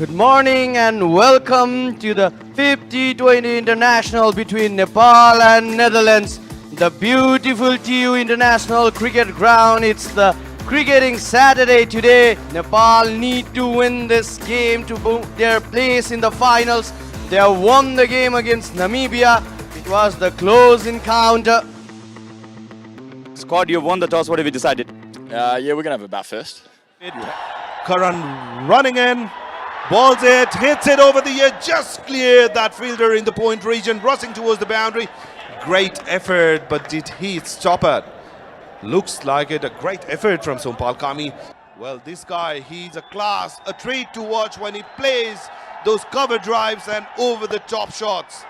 Good morning and welcome to the 50-20 International between Nepal and Netherlands. The beautiful TU International Cricket Ground. It's the cricketing Saturday today. Nepal need to win this game to book their place in the finals. They have won the game against Namibia. It was the close encounter. Squad, you've won the toss. What have you decided? Yeah, we're going to have a bat first. Karan running in, balls it, hits it over the ear, just cleared that fielder in the point region, rushing towards the boundary. Great effort, but did he stop it? Looks like it, a great effort from Sompal Kami. Well, this guy, he's a class, a treat to watch when he plays those cover drives and over the top shots.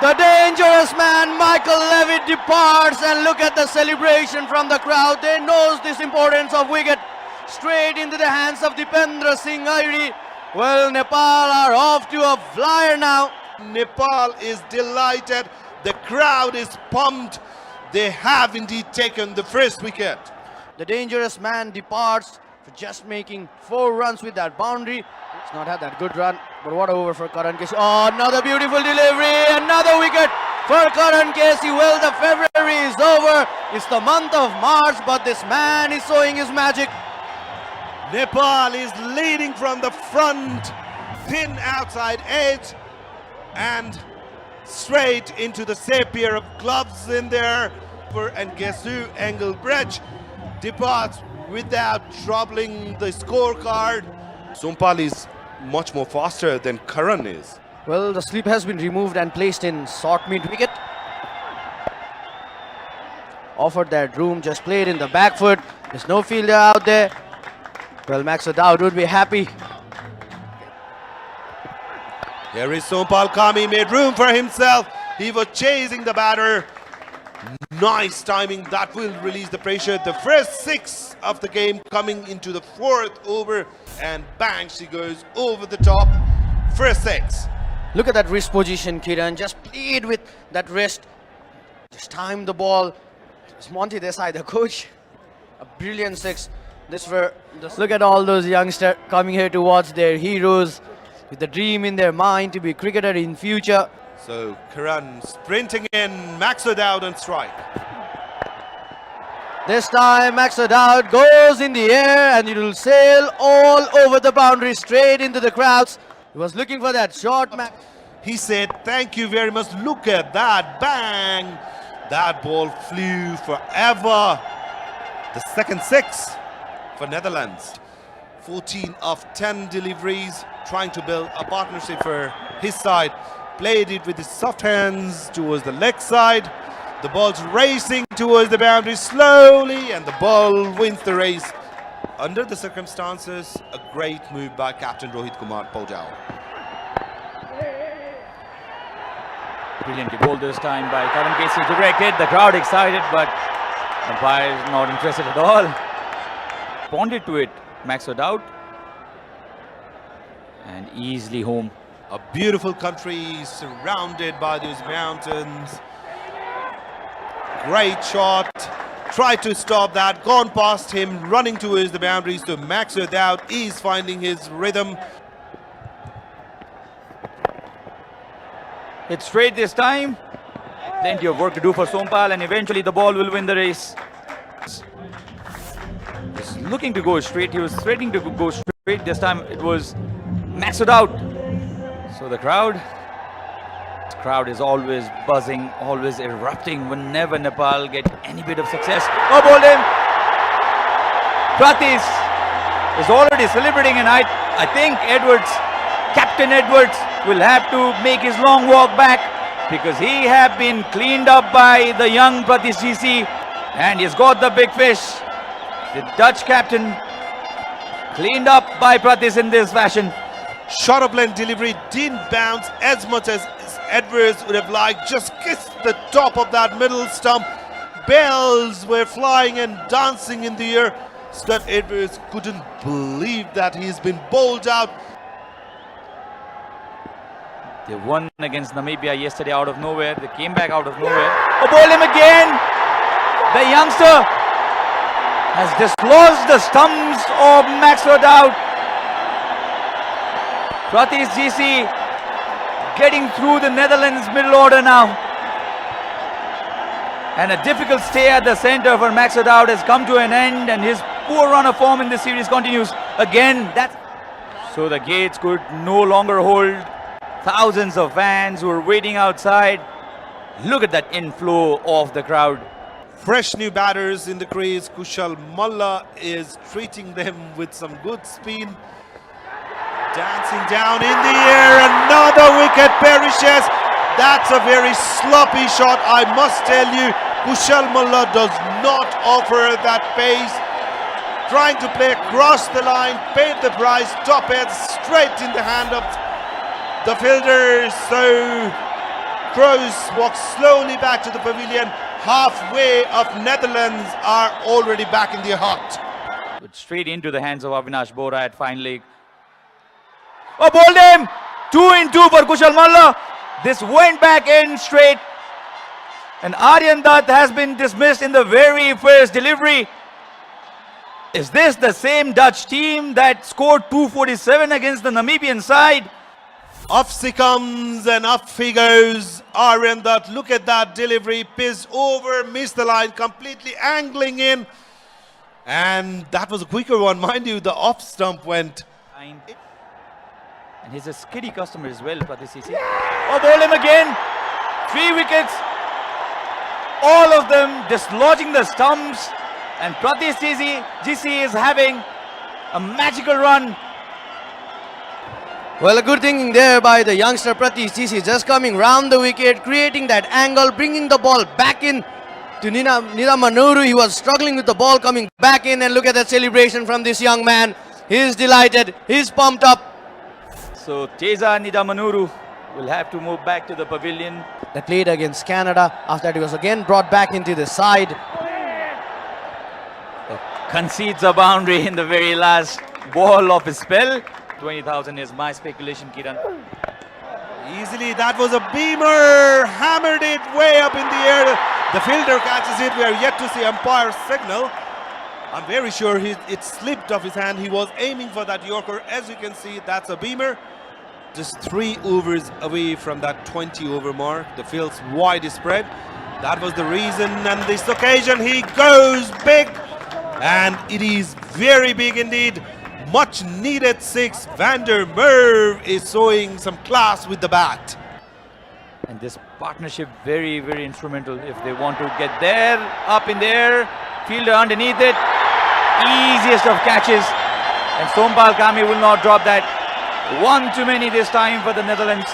The dangerous man Michael Levitt departs, and look at the celebration from the crowd. They knows this importance of wicket. Straight into the hands of Dipendra Singh Airi. Well, Nepal are off to a flyer now. Nepal is delighted. The crowd is pumped. They have indeed taken the first wicket. The dangerous man departs for just making 4 runs with that boundary. It's not had that good run, but what a over for Karan Casey. Oh, another beautiful delivery, another wicket for Karan Casey. Well, the February is over. It's the month of March, but this man is showing his magic. Nepal is leading from the front, thin outside edge, and straight into the safe pair of gloves in there. And Gesu Engelbrecht departs without troubling the scorecard. Sompal is much more faster than Karan is. Well, the slip has been removed and placed in short mid wicket. Offered that room, just played in the back foot. There's no fielder out there. Well, Max O'Dowd would be happy. Here is Sompal Kami, made room for himself. He was chasing the batter. Nice timing, that will release the pressure. The first 6 of the game coming into the 4th over, and bang, she goes over the top. First 6. Look at that wrist position, Kiran. Just played with that wrist. Just timed the ball. It's Monty Desai, the coach. A brilliant 6. Look at all those youngsters coming here to watch their heroes with the dream in their mind to be a cricketer in future. So Karan sprinting in, Max O'Dowd on strike. This time Max O'Dowd goes in the air and it will sail all over the boundary straight into the crowds. He was looking for that shot. He said, thank you very much. Look at that, bang. That ball flew forever. The second 6 for Netherlands. 14 of 10 deliveries, trying to build a partnership for his side. Played it with his soft hands towards the leg side. The ball's racing towards the boundary slowly, and the ball wins the race. Under the circumstances, a great move by Captain Rohit Kumar Paujao. Brilliantly bowled this time by Karan Casey. Directed, the crowd excited, but umpire is not interested at all. Responded to it, Max O'Dowd, and easily home. A beautiful country surrounded by those mountains. Great shot. Tried to stop that. Gone past him. Running towards the boundaries. So Max O'Dowd is finding his rhythm. It's straight this time. Plenty of work to do for Sompal, and eventually the ball will win the race. He's looking to go straight. He was threatening to go straight. This time it was Max O'Dowd. So the crowd is always buzzing, always erupting whenever Nepal get any bit of success. Oh, bowled him! Pratis is already celebrating, and I think Captain Edwards will have to make his long walk back, because he have been cleaned up by the young Pratis GC, and he's got the big fish. The Dutch captain cleaned up by Pratis in this fashion. Short of length delivery didn't bounce as much as Edwards would have liked. Just kissed the top of that middle stump. Bells were flying and dancing in the air. Scott Edwards couldn't believe that he's been bowled out. They won against Namibia yesterday out of nowhere. They came back out of nowhere. Oh, bowled him again! The youngster has dislodged the stumps of Max O'Dowd. Pratis GC getting through the Netherlands middle order now. And a difficult stay at the center for Max O'Dowd has come to an end, and his poor run of form in this series continues. Again, so the gates could no longer hold thousands of fans who are waiting outside. Look at that inflow of the crowd. Fresh new batters in the crease. Kushal Malla is treating them with some good spin. Dancing down in the air, another wicket perishes. That's a very sloppy shot, I must tell you. Kushal Malla does not offer that pace. Trying to play across the line, paid the price, top head straight in the hand of the fielder. So Crows walk slowly back to the pavilion. Halfway of Netherlands are already back in the hut. But straight into the hands of Avinash Bora at fine leg. Oh, bowled him! 2 in 2 for Kushal Malla. This went back in straight. And Aryan Dutt has been dismissed in the very first delivery. Is this the same Dutch team that scored 247 against the Namibian side? Off she comes and up he goes. Aryan Dutt, look at that delivery. Pissed over, missed the line, completely angling in. And that was a quicker one, mind you. The off stump went. And he's a skiddy customer as well, Pratis GC. Oh, bowled him again. 3 wickets. All of them dislodging the stumps. And Pratis GC is having a magical run. Well, a good thinking there by the youngster Pratis GC, just coming round the wicket, creating that angle, bringing the ball back in to Nida Manuru. He was struggling with the ball coming back in, and look at that celebration from this young man. He's delighted, he's pumped up. So Teza Nida Manuru will have to move back to the pavilion. That played against Canada. After that, he was again brought back into the side. Concedes a boundary in the very last ball of his spell. 20,000 is my speculation, Kiran. Easily, that was a beamer. Hammered it way up in the air. The fielder catches it. We are yet to see umpire's signal. I'm very sure it slipped off his hand. He was aiming for that Yorker. As you can see, that's a beamer. Just 3 overs away from that 20 over mark. The field's wide spread. That was the reason. And this occasion, he goes big. And it is very big indeed. Much needed 6. Van der Merwe is showing some class with the bat. And this partnership very, very instrumental if they want to get there, up in there, fielder underneath it. Easiest of catches. And Sompal Kami will not drop that. 1 too many this time for the Netherlands.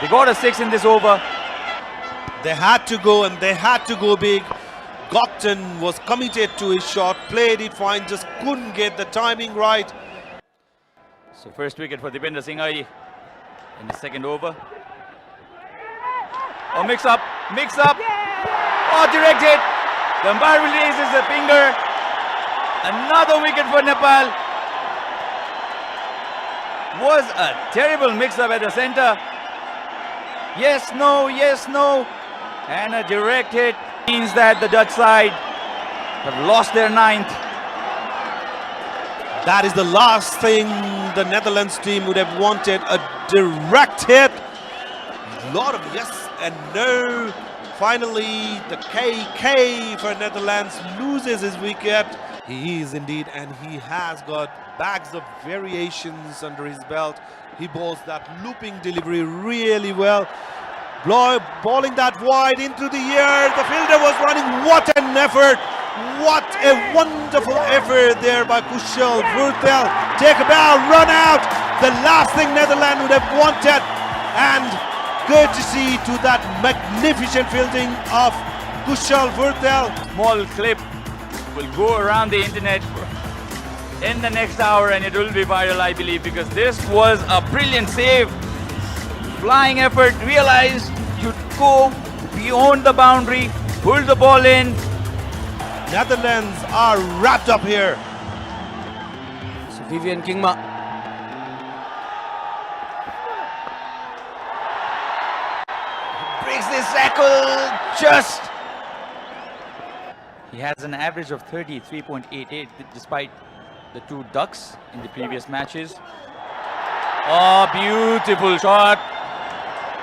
They got a 6 in this over. They had to go, and they had to go big. Gopton was committed to his shot, played it fine, just couldn't get the timing right. So first wicket for Dipendra Singh Airi in the second over. Oh, mix up. Oh, direct hit. The umpire releases the finger. Another wicket for Nepal. Was a terrible mix-up at the center. Yes, no. And a direct hit means that the Dutch side have lost their 9th. That is the last thing the Netherlands team would have wanted, a direct hit. A lot of yes and no. Finally, the KK for Netherlands loses his wicket. He is indeed, and he has got bags of variations under his belt. He bowls that looping delivery really well. Bowling that wide into the air. The fielder was running. What an effort. What a wonderful effort there by Kushal Vurtel. Take a bow, run out. The last thing Netherlands would have wanted. And courtesy to that magnificent fielding of Kushal Vurtel. Small clip will go around the internet in the next hour, and it will be viral, I believe, because this was a brilliant save. Flying effort, realized you go beyond the boundary, pull the ball in. Netherlands are wrapped up here. So Vivian Kingma. Breaks this tackle just. He has an average of 33.88 despite the 2 ducks in the previous matches. Oh, beautiful shot.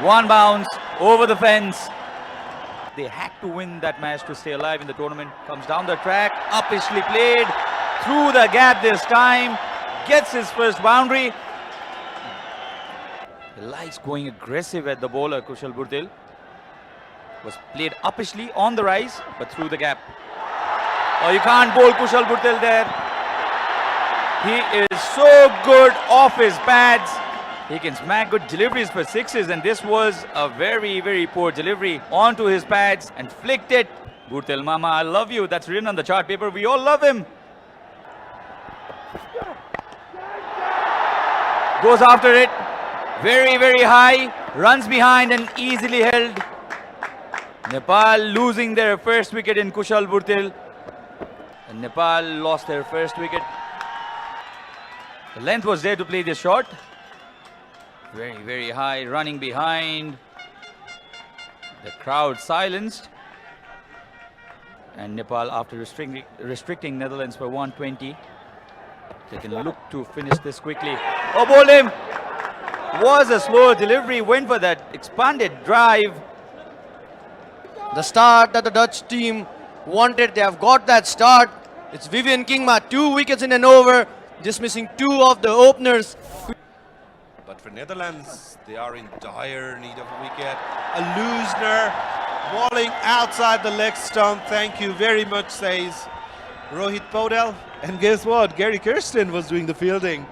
One bounce over the fence. They had to win that match to stay alive in the tournament. Comes down the track, uppishly played, through the gap this time, gets his first boundary. He likes going aggressive at the bowler, Kushal Burdil. Was played uppishly on the rise, but through the gap. Oh, you can't bowl Kushal Burdil there. He is so good off his pads. He can smack good deliveries for sixes, and this was a very, very poor delivery onto his pads and flicked it. Burdil Mama, I love you. That's written on the chart paper. We all love him. Goes after it. Very, very high. Runs behind and easily held. Nepal losing their first wicket in Kushal Burdil. And Nepal lost their first wicket. The length was there to play this shot. Very, very high, running behind. The crowd silenced. And Nepal, after restricting Netherlands for 120, they can look to finish this quickly. Oh, bowled him! Was a slow delivery, went for that expanded drive. The start that the Dutch team wanted, they have got that start. It's Vivian Kingma, 2 wickets in an over, dismissing 2 of the openers. But for Netherlands, they are in dire need of a wicket. A Loosner bowling outside the leg stump. Thank you very much, says Rohit Podel. And guess what? Gary Kirsten was doing the fielding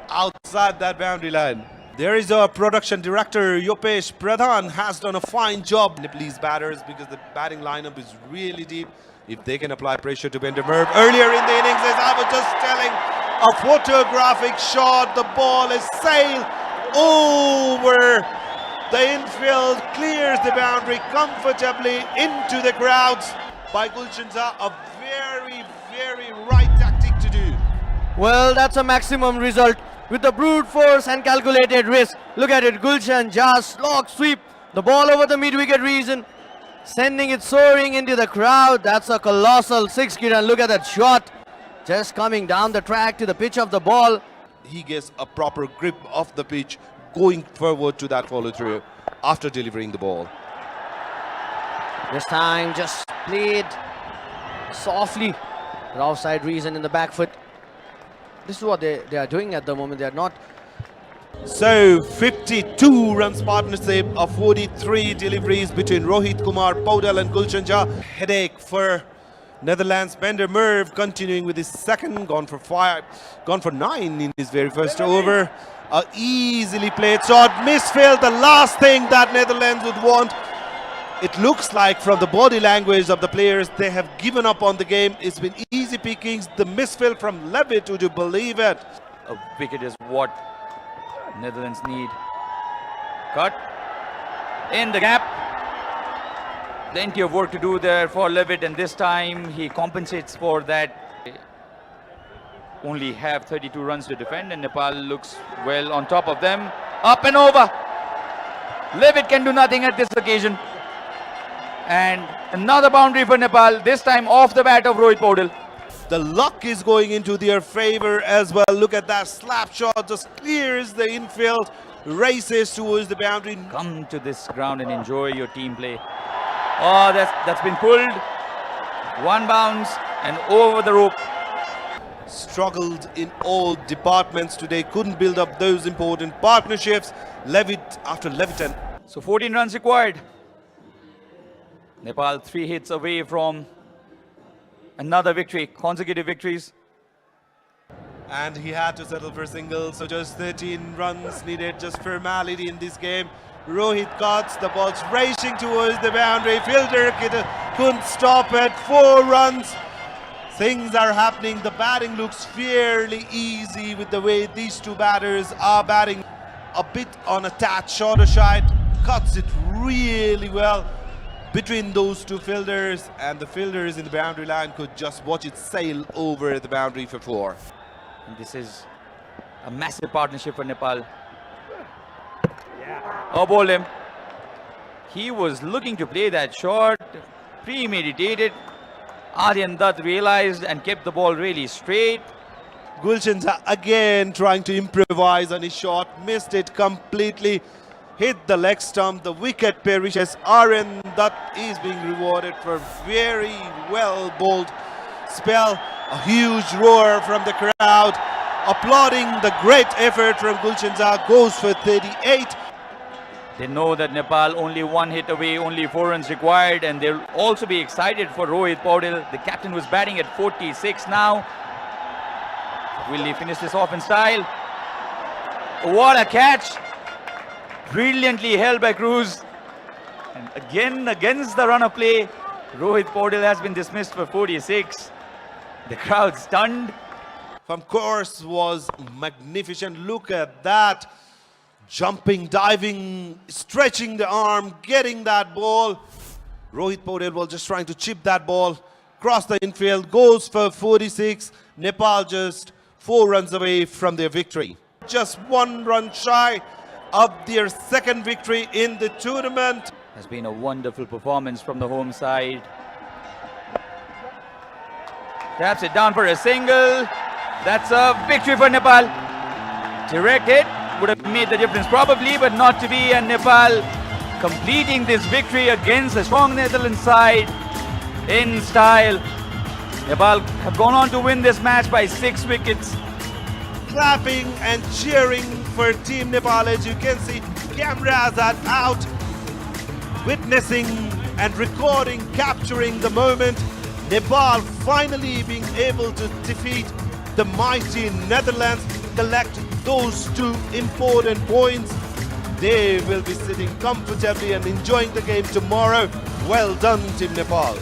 outside that boundary line. There is our production director, Yopesh Pradhan, has done a fine job. Nepalese batters, because the batting lineup is really deep. If they can apply pressure to Bender Merv. Earlier in the innings, as I was just telling, a photographic shot. The ball is sailed over the infield, clears the boundary comfortably into the crowds by Gulshan Jha. A very, very right tactic to do. Well, that's a maximum result with the brute force and calculated risk. Look at it, Gulshan Jha slog sweep the ball over the mid-wicket region, sending it soaring into the crowd. That's a colossal 6, Kiran. Look at that shot, just coming down the track to the pitch of the ball. He gets a proper grip of the pitch, going forward to that follow-through after delivering the ball. This time just played softly, the offside reason in the back foot. This is what they are doing at the moment. They are not. So 52 runs partnership of 43 deliveries between Rohit Kumar Podel and Gulshan Jha. Headache for Netherlands. Bender Merv continuing with his second, gone for 9 in his very first over. A easily played shot, misfield, the last thing that Netherlands would want. It looks like from the body language of the players, they have given up on the game. It's been easy pickings. The misfield from Levitt, would you believe it? A wicket is what Netherlands need. Cut in the gap. Plenty of work to do there for Levitt, and this time he compensates for that. Only have 32 runs to defend, and Nepal looks well on top of them. Up and over. Levitt can do nothing at this occasion. And another boundary for Nepal, this time off the bat of Rohit Podel. The luck is going into their favor as well. Look at that slap shot, just clears the infield, races towards the boundary. Come to this ground and enjoy your team play. Oh, that's been pulled. One bounce and over the rope. Struggled in all departments today, couldn't build up those important partnerships. Levitt after Levitt. So 14 runs required. Nepal 3 hits away from another victory, consecutive victories. And he had to settle for singles, so just 13 runs needed, just formality in this game. Rohit cuts, the ball's racing towards the boundary. Fielder couldn't stop it. 4 runs. Things are happening. The batting looks fairly easy with the way these two batters are batting. A bit on a tad shorter side, cuts it really well between those two fielders, and the fielders in the boundary line could just watch it sail over the boundary for 4. And this is a massive partnership for Nepal. Oh, bowled him. He was looking to play that shot, premeditated. Aryan Dutt realized and kept the ball really straight. Gulshan again trying to improvise on his shot, missed it completely, hit the leg stump, the wicket perishes. Aryan Dutt is being rewarded for very well bowled spell. A huge roar from the crowd, applauding the great effort from Gulshan goes for 38. They know that Nepal only one hit away, only 4 runs required, and they'll also be excited for Rohit Paudel. The captain was batting at 46 now. Will he finish this off in style? What a catch! Brilliantly held by Cruz. And again, against the run of play, Rohit Paudel has been dismissed for 46. The crowd stunned. From course was magnificent. Look at that. Jumping, diving, stretching the arm, getting that ball. Rohit Paudel was just trying to chip that ball. Cross the infield, goes for 46. Nepal just 4 runs away from their victory. Just 1 run shy of their second victory in the tournament. Has been a wonderful performance from the home side. Taps it down for a single. That's a victory for Nepal. Direct hit would have made the difference probably, but not to be, and Nepal completing this victory against a strong Netherlands side in style. Nepal have gone on to win this match by 6 wickets. Clapping and cheering for Team Nepal. As you can see, cameras are out, witnessing and recording, capturing the moment. Nepal finally being able to defeat the mighty Netherlands, collect those 2 important points. They will be sitting comfortably and enjoying the game tomorrow. Well done, Team Nepal.